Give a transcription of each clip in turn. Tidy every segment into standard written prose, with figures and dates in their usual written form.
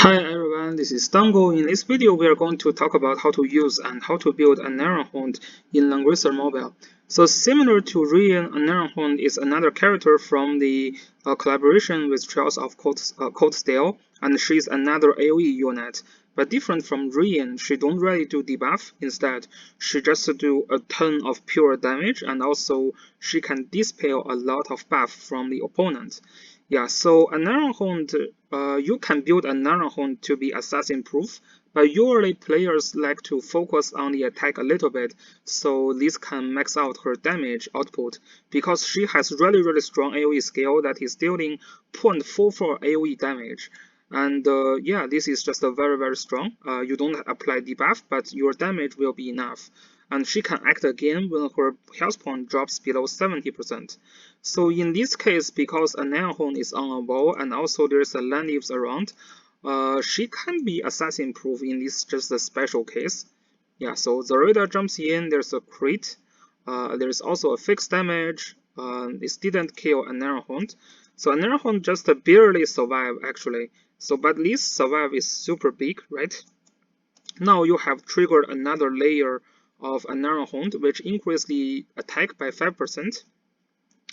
Hi everyone, this is Dango. In this video, we are going to talk about how to use and how to build an Arianrhod in Langrisser Mobile. So similar to Rian, Arianrhod is another character from the collaboration with Trails of Cold and she's another AOE unit. But different from Rian, she don't really do debuff. Instead, she just do a ton of pure damage, and also she can dispel a lot of buff from the opponent. Yeah, so an Arianrhod, you can build an Arianrhod to be assassin proof, but usually players like to focus on the attack a little bit, so this can max out her damage output because she has really strong AOE skill that is dealing 0.44 AOE damage. And yeah, this is just a very strong. You don't apply debuff, but your damage will be enough. And she can act again when her health point drops below 70%. So in this case, because an Arianrhod is on a wall and also there's a land leaves around, she can be assassin proof in this just a special case. Yeah, so the radar jumps in, there's a crit, there's also a fixed damage, it didn't kill an Arianrhod. So an Arianrhod just barely survive actually. So but this survive is super big, right? Now you have triggered another layer of an Arianrhod, which increase the attack by 5%.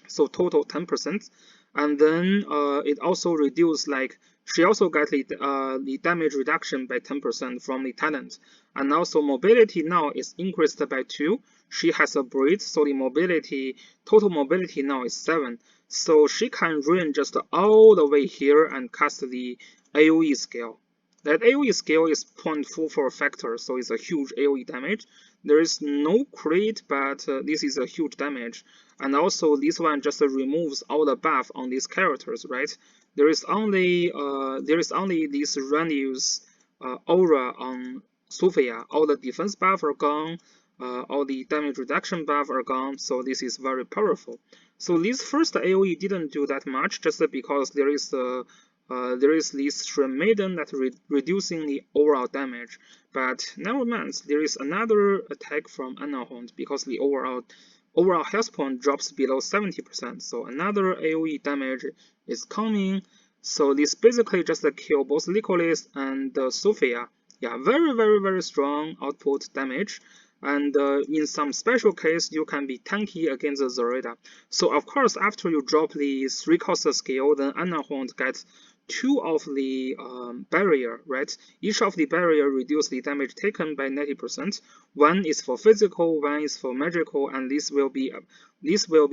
So total 10%, and then it also reduced, like she also got the damage reduction by 10% from the talent, and also mobility now is increased by 2. She has a breed, so the total mobility now is 7, so she can run just all the way here and cast the AOE skill. That AOE skill is 0.44 factor, so it's a huge AOE damage. There is no crit, but this is a huge damage. And also this one just removes all the buff on these characters, right? There is only this Ranius aura on Sophia. All the defense buff are gone, all the damage reduction buff are gone, so this is very powerful. So this first AOE didn't do that much, just because there is this Shrine Maiden that reducing the overall damage. But never mind, there is another attack from Arianrhod because the overall health point drops below 70%. So another AOE damage is coming. So this basically just kill both Lycoris and Sophia. Yeah, very strong output damage. And in some special case, you can be tanky against the Zareda. So of course, after you drop the 3-cost skill, then Arianrhod gets 2 of the barrier, right? Each of the barrier reduce the damage taken by 90%. One is for physical, one is for magical, and this will be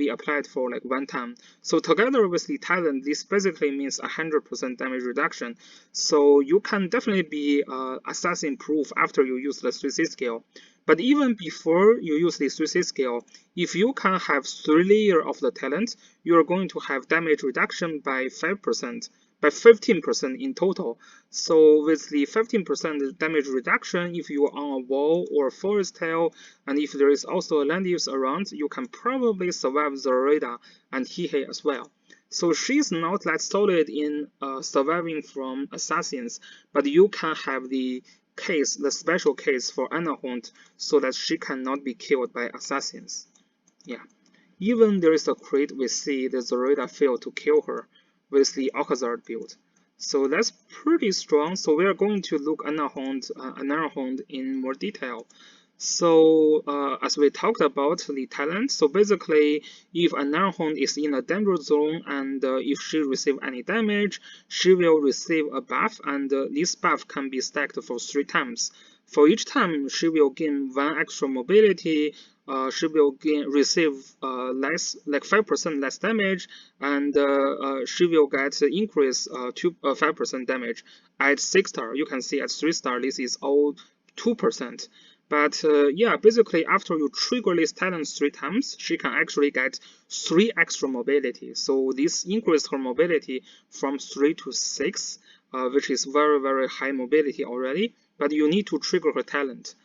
applied for like 1 time. So together with the talent, this basically means 100% damage reduction. So you can definitely be assassin proof after you use the 3C skill. But even before you use the 3C skill, if you can have 3 layers of the talent, you are going to have damage reduction by 5%. By 15% in total. So with the 15% damage reduction, if you are on a wall or a forest tail, and if there is also a land use around, you can probably survive the radar and Hihe as well. So she's not that solid in surviving from assassins, but you can have the special case for Arianrhod, so that she cannot be killed by assassins. Yeah. Even there is a crit, we see the Zoraida failed to kill her with the Alcazar build. So that's pretty strong. So we are going to look Arianrhod in more detail. So as we talked about the talent, so basically if Arianrhod is in a danger zone and if she receives any damage, she will receive a buff, and this buff can be stacked for 3 times. For each time, she will gain 1 extra mobility, she will receive less, like 5% less damage, and she will get increase 5% damage at 6 star. You can see at 3 star, this is all 2%. But yeah, basically after you trigger this talent 3 times, she can actually get 3 extra mobility. So this increased her mobility from 3 to 6, which is very high mobility already. But you need to trigger her talent.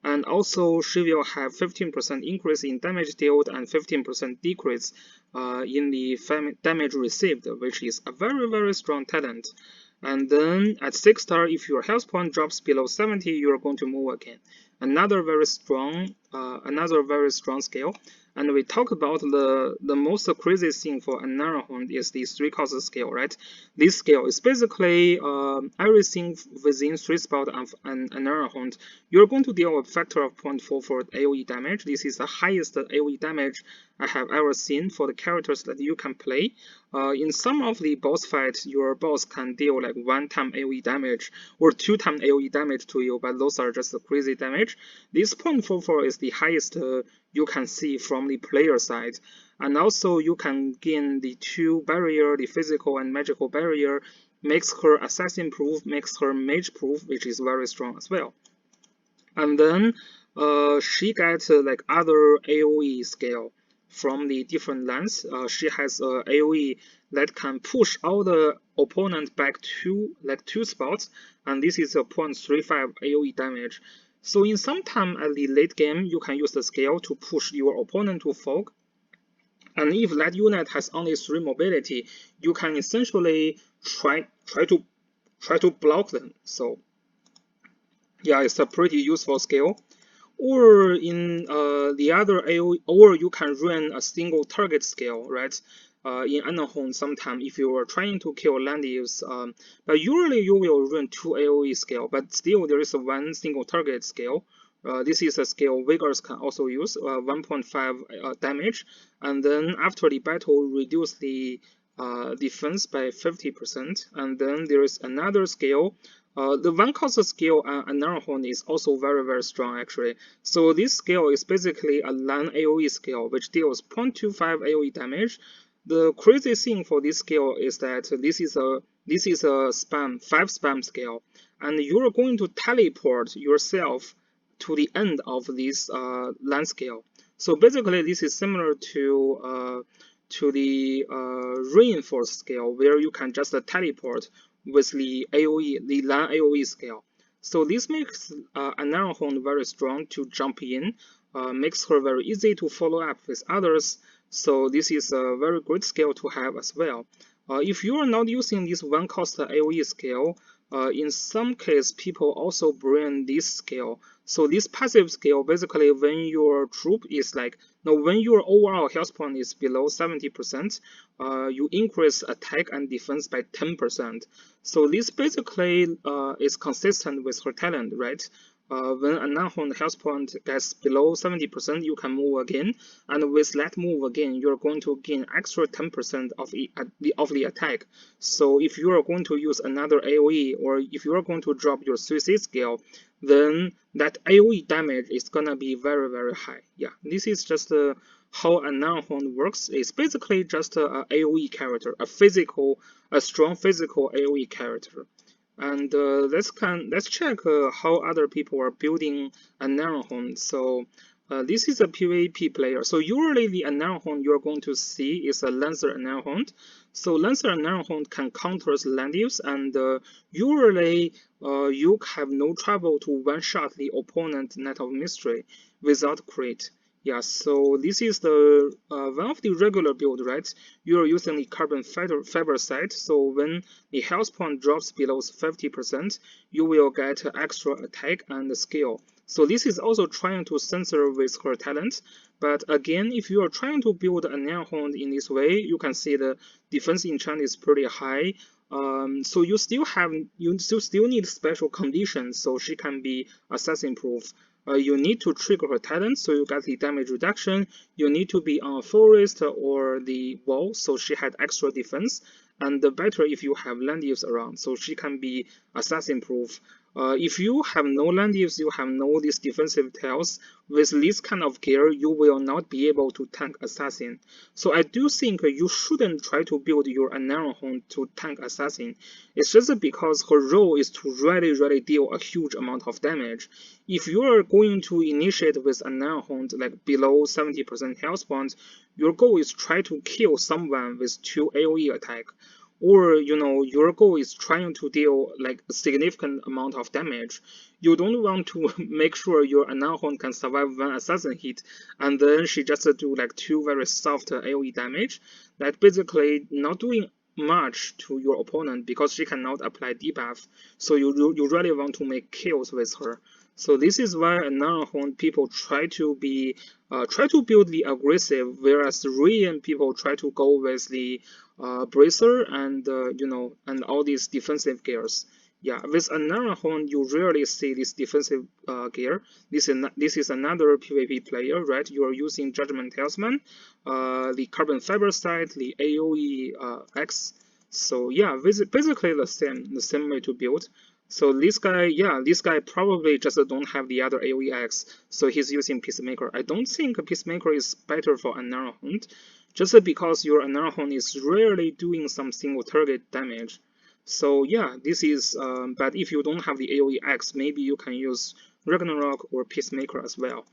And also she will have 15% increase in damage dealt and 15% decrease in the damage received, which is a very strong talent. And then at 6 star, if your health point drops below 70, you are going to move again. Another very strong skill. And we talk about the most crazy thing for Arianrhod is the 3 cost scale, right? This scale is basically everything within 3 spots of an Arianrhod. You're going to deal a factor of 0.4 for AOE damage. This is the highest AOE damage I have ever seen for the characters that you can play. In some of the boss fights, your boss can deal like 1-time AOE damage or 2-time AOE damage to you, but those are just crazy damage. This 0.44 is the highest you can see from the player side. And also you can gain the 2 barrier, the physical and magical barrier, makes her assassin proof, makes her mage proof, which is very strong as well. And then she gets like other AOE scale from the different lands. She has a AOE that can push all the opponent back to like 2 spots, and this is a 0.35 AOE damage. So in some time at the late game, you can use the scale to push your opponent to fog. And if that unit has only 3 mobility, you can essentially try to block them. So yeah, it's a pretty useful scale. Or in the other AOE, or you can run a single target scale, right? In Arianrhod, sometimes if you are trying to kill Landius, but usually you will run 2 AOE scale, but still there is a 1 single target scale. This is a scale Vigors can also use, 1.5 damage, and then after the battle reduce the defense by 50%. And then there is another scale. The 1 cost scale on Arianrhod is also very strong actually. So this scale is basically a land AOE scale which deals 0.25 AOE damage. The crazy thing for this scale is that this is a 5 spam scale, and you're going to teleport yourself to the end of this land scale. So basically this is similar to the reinforced scale where you can just teleport with the AOE, the land AOE scale. So this makes Arianrhod very strong to jump in, makes her very easy to follow up with others. So this is a very great scale to have as well. If you are not using this 1 cost AOE scale, in some case people also bring this scale. So this passive scale, basically when your troop is like, no, when your overall health point is below 70%, you increase attack and defense by 10%. So this basically is consistent with her talent, right? When Arianrhod health point gets below 70%, you can move again, and with that move again, you're going to gain extra 10% of the attack. So if you are going to use another AOE, or if you are going to drop your suicide scale, then that AOE damage is gonna be very high. Yeah, this is just how Arianrhod works. It's basically just a AOE character, a strong physical AOE character. And let's check how other people are building Arianrhod. So this is a PvP player. So usually the Arianrhod you're going to see is a Lancer Arianrhod. So Lancer Arianrhod can counter Landius, and usually you have no trouble to one-shot the opponent Knight of Mystery without crit. Yeah, so this is the one of the regular build, right? You're using the carbon fiber side, so when the health point drops below 50%, you will get extra attack and skill. So this is also trying to censor with her talent, but again, if you are trying to build an Arianrhod in this way, you can see the defense enchant is pretty high. So you still need special conditions so she can be assassin proof. You need to trigger her talent so you get the damage reduction. You need to be on a forest or the wall so she had extra defense. And better if you have Landius around so she can be assassin proof. If you have no Landius, you have no these defensive tails, with this kind of gear you will not be able to tank assassin. So I do think you shouldn't try to build your Arianrhod to tank assassin. It's just because her role is to really deal a huge amount of damage. If you are going to initiate with Arianrhod like below 70% health points, your goal is try to kill someone with 2 AOE attack. Or your goal is trying to deal like a significant amount of damage. You don't want to make sure your Arianrhod can survive 1 assassin hit and then she just do like 2 very soft AOE damage that basically not doing much to your opponent because she cannot apply debuff. So you really want to make kills with her. So this is why Untitled people try to build the aggressive, whereas Rian people try to go with the bracer and and all these defensive gears. Yeah, with Untitled you rarely see this defensive gear. This is another PvP player, right? You are using Judgment Talisman, the Carbon Fiber side, the AOE X. So yeah, basically the same way to build. So this guy, yeah, this guy probably just don't have the other AOE X, so he's using Peacemaker. I don't think Peacemaker is better for Arianrhod, just because your Arianrhod is rarely doing some single target damage. So yeah, this is, but if you don't have the AOE X, maybe you can use Ragnarok or Peacemaker as well.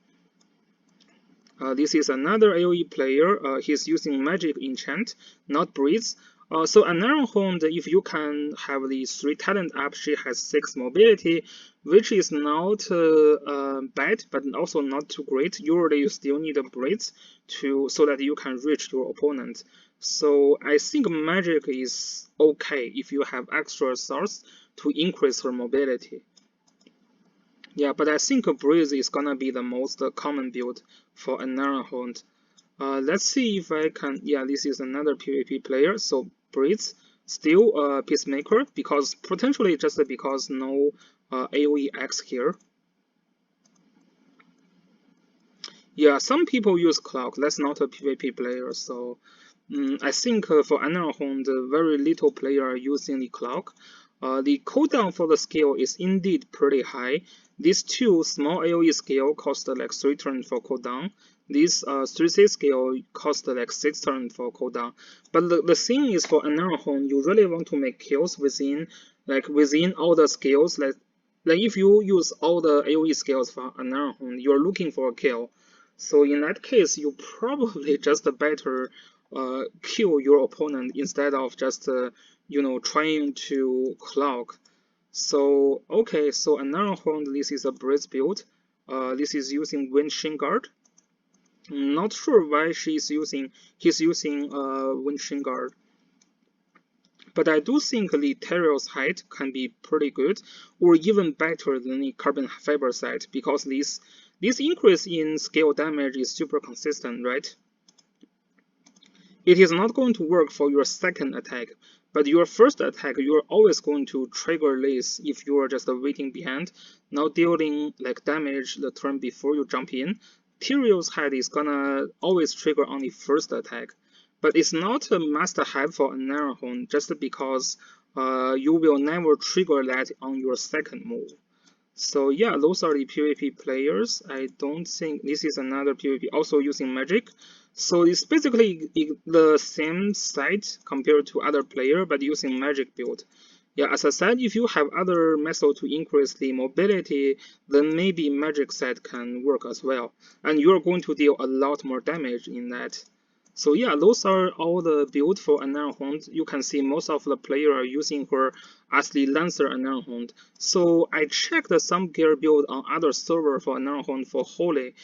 This is another AOE player. He's using Magic Enchant, not Breeze. So Arianrhod, if you can have the 3 talent up, she has 6 mobility, which is not bad, but also not too great. Usually you still need a Breeze so that you can reach your opponent. So I think Magic is okay if you have extra source to increase her mobility. Yeah, but I think Breeze is gonna be the most common build for Arianrhod. Let's see if I can. Yeah, this is another PvP player. So Breeze, still Peacemaker, because potentially just because no AOE X here. Yeah, some people use Clock. That's not a PvP player, so I think for Arianrhod, very little player are using the Clock. The cooldown for the skill is indeed pretty high. These two small AoE skill cost like 3 turns for cooldown. This 3C skill cost like 6 turns for cooldown. But the thing is for Arianrhod, you really want to make kills within all the skills. Like if you use all the AoE skills for Arianrhod, you're looking for a kill. So in that case, you probably just better kill your opponent instead of just trying to clock. So okay, so Arianrhod, this is a Breeze build. This is using Wind Guard. Not sure why he's using Wind Guard. But I do think the Teriel's height can be pretty good, or even better than the Carbon Fiber side, because this increase in scale damage is super consistent, right? It is not going to work for your second attack, but your first attack, you're always going to trigger this if you are just waiting behind, not dealing like damage the turn before you jump in. Teriel's head is gonna always trigger on the first attack, but it's not a must-have for Arianrhod just because you will never trigger that on your second move. So yeah, those are the PvP players. I don't think this is another PvP also using magic. So it's basically the same site compared to other player, but using magic build. Yeah, as I said, if you have other method to increase the mobility, then maybe magic set can work as well. And you're going to deal a lot more damage in that. So yeah, those are all the build for Arianrhod. You can see most of the players are using her as the Lancer Arianrhod. So I checked some gear build on other server for Arianrhod for Holy.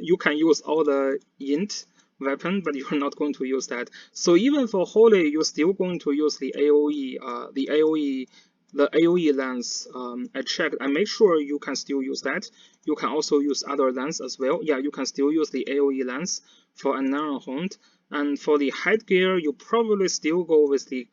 You can use all the int weapon, but you're not going to use that. So even for Holy, you're still going to use the AOE, the AOE lens. I checked. I make sure you can still use that. You can also use other lens as well. Yeah, you can still use the AOE lens for Arianrhod. And for the headgear, you probably still go with the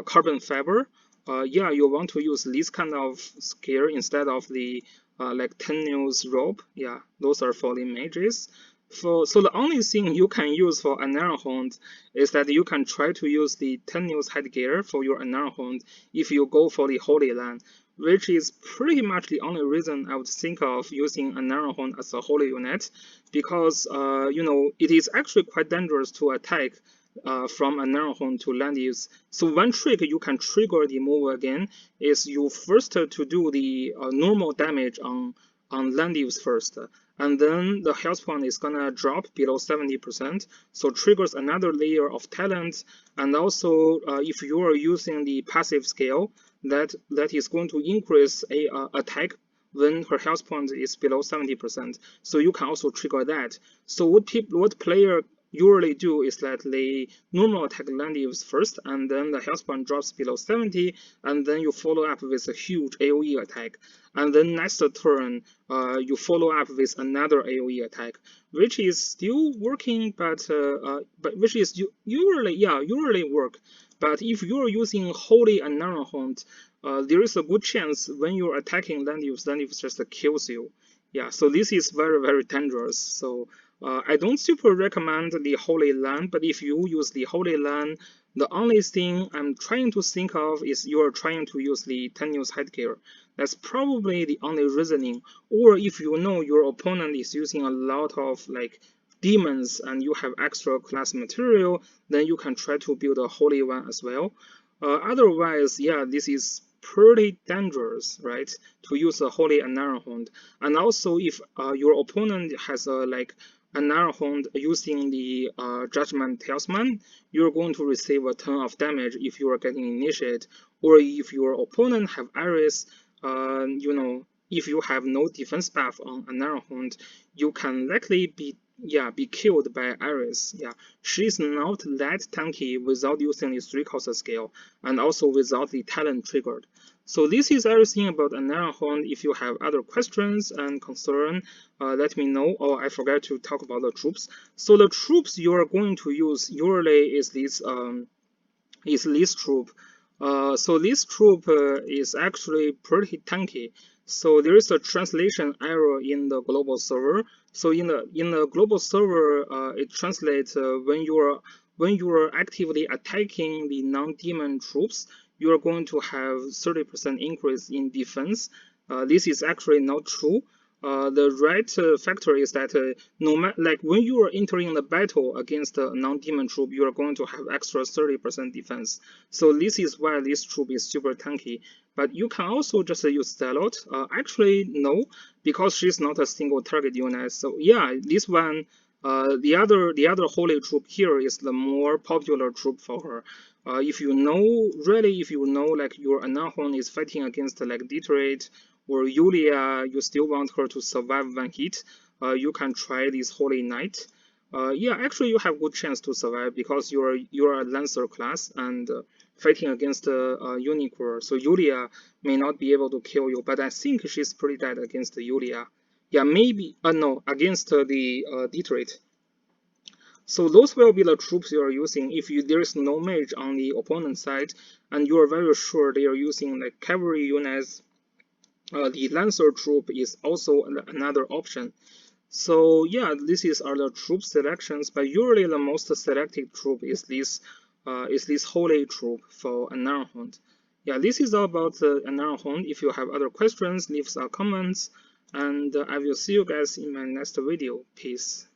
carbon fiber. Yeah, you want to use this kind of gear instead of the like tenuous rope. Yeah, those are for the mages. So the only thing you can use for Arianrhod is that you can try to use the tenuous headgear for your Arianrhod if you go for the Holy Land, which is pretty much the only reason I would think of using Arianrhod as a Holy unit, because it is actually quite dangerous to attack from Arianrhod to Landius. So one trick you can trigger the move again is you first to do the normal damage on Landius first, and then the health point is gonna drop below 70%, so triggers another layer of talent. And also if you are using the passive skill, that is going to increase a attack when her health point is below 70%, so you can also trigger that. So what player usually do is that they normal attack Langrisser first, and then the health bar drops below 70, and then you follow up with a huge AOE attack, and then next turn you follow up with another AOE attack, which is still working, but which is usually work. But if you're using Holy Arianrhod, there is a good chance when you're attacking Langrisser just kills you. Yeah, so this is very dangerous. So I don't super recommend the Holy Land, but if you use the Holy Land, the only thing I'm trying to think of is you're trying to use the tenuous headgear. That's probably the only reasoning. Or if you know your opponent is using a lot of like demons and you have extra class material, then you can try to build a holy one as well. Otherwise, yeah, this is pretty dangerous, right? To use a holy Arianrhod. And also, if your opponent has a like Arianrhod using the Judgment Talisman, you're going to receive a ton of damage if you are getting initiated, or if your opponent have Iris, if you have no defense buff on Arianrhod, you can likely be killed by Iris. Yeah, she's not that tanky without using the 3-cost skill, and also without the talent triggered. So this is everything about Arianrhod. If you have other questions and concern, let me know. Oh, I forgot to talk about the troops. So the troops you are going to use usually is this troop. So this troop is actually pretty tanky. So there is a translation error in the global server. So in the global server, it translates when you are actively attacking the non-demon troops, you are going to have 30% increase in defense. This is actually not true. The right factor is that no matter like when you are entering the battle against a non-demon troop, you are going to have extra 30% defense. So this is why this troop is super tanky. But you can also just use Zealot. Actually, no, because she's not a single target unit. So yeah, this one, the other holy troop here is the more popular troop for her. If you know like your Arianrhod is fighting against like Detroit or Yulia, you still want her to survive one hit, you can try this Holy Knight. Yeah, actually you have good chance to survive because you're a Lancer class and fighting against Unicorn. So Yulia may not be able to kill you, but I think she's pretty dead against Yulia. Yeah, maybe no, against the Detroit. So those will be the troops you are using if there is no mage on the opponent side and you are very sure they are using like cavalry units. The Lancer troop is also another option. So yeah, these are the troop selections, but usually the most selected troop is this holy troop for Arianrhod. Yeah, this is all about the Arianrhod. If you have other questions, leave some comments, and I will see you guys in my next video. Peace.